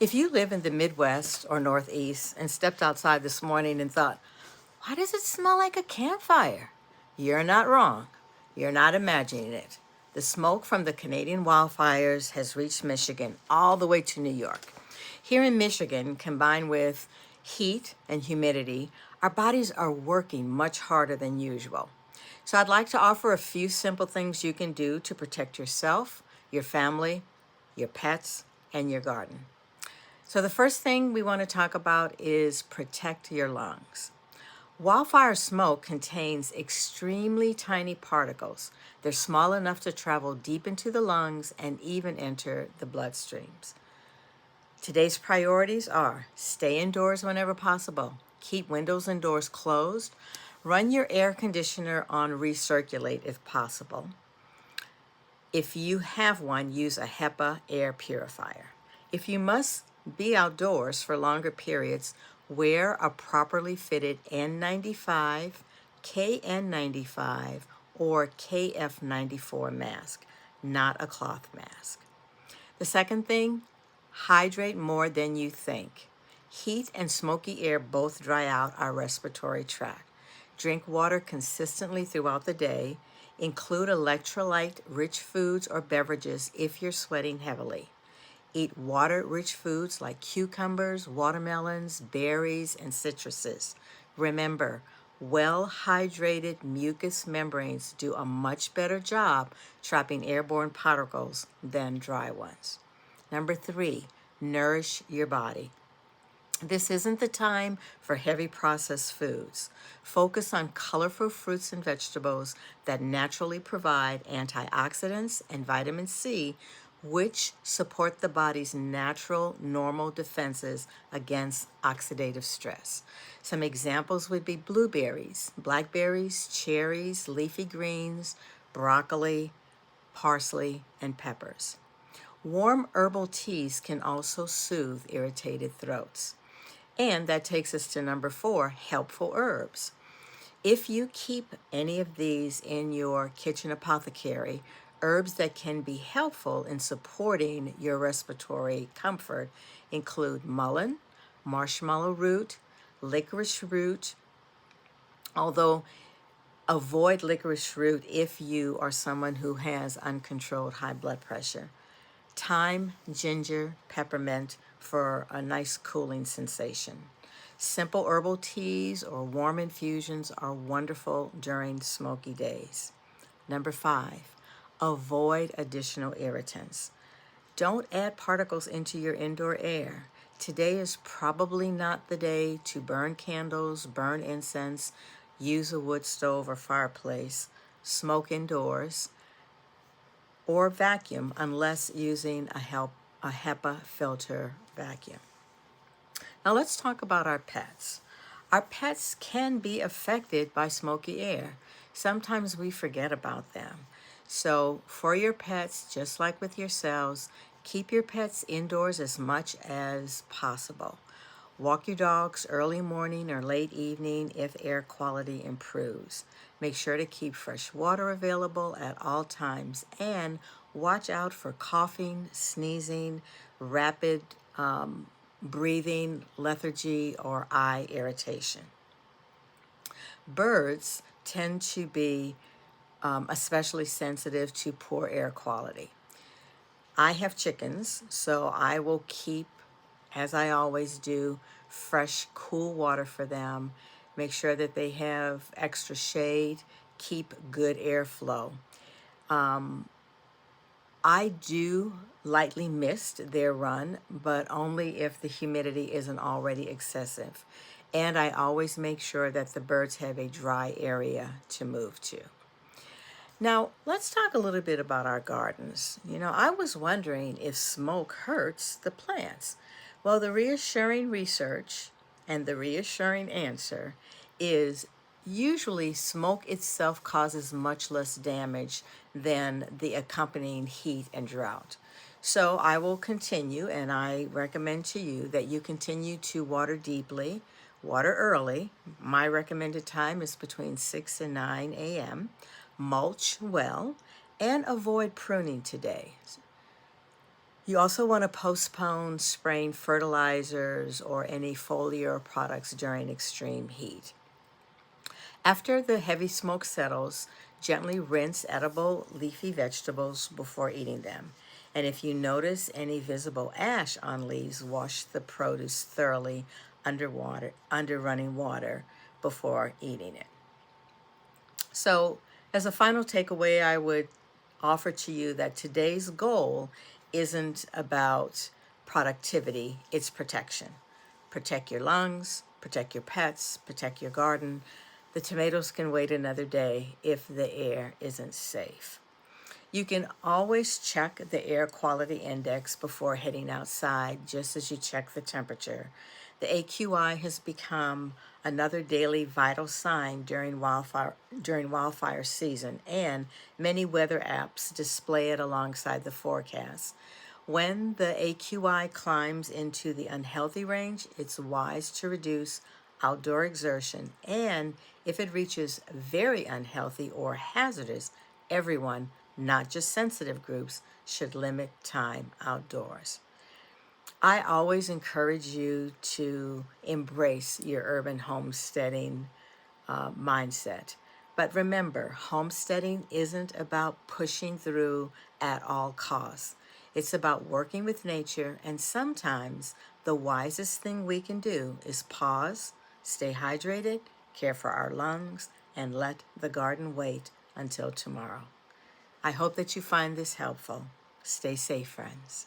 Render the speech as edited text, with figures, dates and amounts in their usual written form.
If you live in the Midwest or Northeast and stepped outside this morning and thought, why does it smell like a campfire? You're not wrong. You're not imagining it. The smoke from the Canadian wildfires has reached Michigan all the way to New York. Here in Michigan, combined with heat and humidity, our bodies are working much harder than usual. So I'd like to offer a few simple things you can do to protect yourself, your family, your pets, and your garden. So the first thing we want to talk about is protect your lungs. Wildfire smoke contains extremely tiny particles. They're small enough to travel deep into the lungs and even enter the bloodstreams. Today's priorities are stay indoors whenever possible, keep windows and doors closed, run your air conditioner on recirculate if possible. If you have one, use a HEPA air purifier. If you must be outdoors for longer periods, wear a properly fitted N95, KN95, or KF94 mask, not a cloth mask. The second thing, hydrate more than you think. Heat and smoky air both dry out our respiratory tract. Drink water consistently throughout the day. Include electrolyte-rich foods or beverages if you're sweating heavily. Eat water-rich foods like cucumbers, watermelons, berries, and citruses. Remember, well-hydrated mucous membranes do a much better job trapping airborne particles than dry ones. Number 3, nourish your body. This isn't the time for heavy processed foods. Focus on colorful fruits and vegetables that naturally provide antioxidants and vitamin C, which support the body's natural, normal defenses against oxidative stress. Some examples would be blueberries, blackberries, cherries, leafy greens, broccoli, parsley, and peppers. Warm herbal teas can also soothe irritated throats. And that takes us to number 4, helpful herbs. If you keep any of these in your kitchen apothecary, herbs that can be helpful in supporting your respiratory comfort include mullein, marshmallow root, licorice root, although avoid licorice root if you are someone who has uncontrolled high blood pressure. Thyme, ginger, peppermint for a nice cooling sensation. Simple herbal teas or warm infusions are wonderful during smoky days. Number 5, avoid additional irritants. Don't add particles into your indoor air. Today is probably not the day to burn candles, burn incense, use a wood stove or fireplace, smoke indoors, or vacuum unless using a HEPA filter vacuum. Now let's talk about our pets. Our pets can be affected by smoky air. Sometimes we forget about them. So for your pets, just like with yourselves, keep your pets indoors as much as possible. Walk your dogs early morning or late evening if air quality improves. Make sure to keep fresh water available at all times and watch out for coughing, sneezing, rapid breathing, lethargy, or eye irritation. Birds tend to be especially sensitive to poor air quality. I have chickens, so I will keep, as I always do, fresh, cool water for them. Make sure that they have extra shade, keep good airflow. I do lightly mist their run, but only if the humidity isn't already excessive. And I always make sure that the birds have a dry area to move to. Now, let's talk a little bit about our gardens. I was wondering if smoke hurts the plants. Well, the reassuring research and the reassuring answer is usually smoke itself causes much less damage than the accompanying heat and drought. So I will continue, and I recommend to you that you continue to water deeply, water early. My recommended time is between 6 and 9 a.m. Mulch well, and avoid pruning today. You also want to postpone spraying fertilizers or any foliar products during extreme heat. After the heavy smoke settles, gently rinse edible leafy vegetables before eating them. And if you notice any visible ash on leaves, wash the produce thoroughly under running water before eating it. So, as a final takeaway, I would offer to you that today's goal isn't about productivity, it's protection. Protect your lungs, protect your pets, protect your garden. The tomatoes can wait another day if the air isn't safe. You can always check the air quality index before heading outside, just as you check the temperature. The AQI has become another daily vital sign during wildfire season, and many weather apps display it alongside the forecast. When the AQI climbs into the unhealthy range, it's wise to reduce outdoor exertion, and if it reaches very unhealthy or hazardous, everyone, not just sensitive groups, should limit time outdoors. I always encourage you to embrace your urban homesteading mindset. But remember, homesteading isn't about pushing through at all costs. It's about working with nature, and sometimes the wisest thing we can do is pause, stay hydrated, care for our lungs, and let the garden wait until tomorrow. I hope that you find this helpful. Stay safe, friends.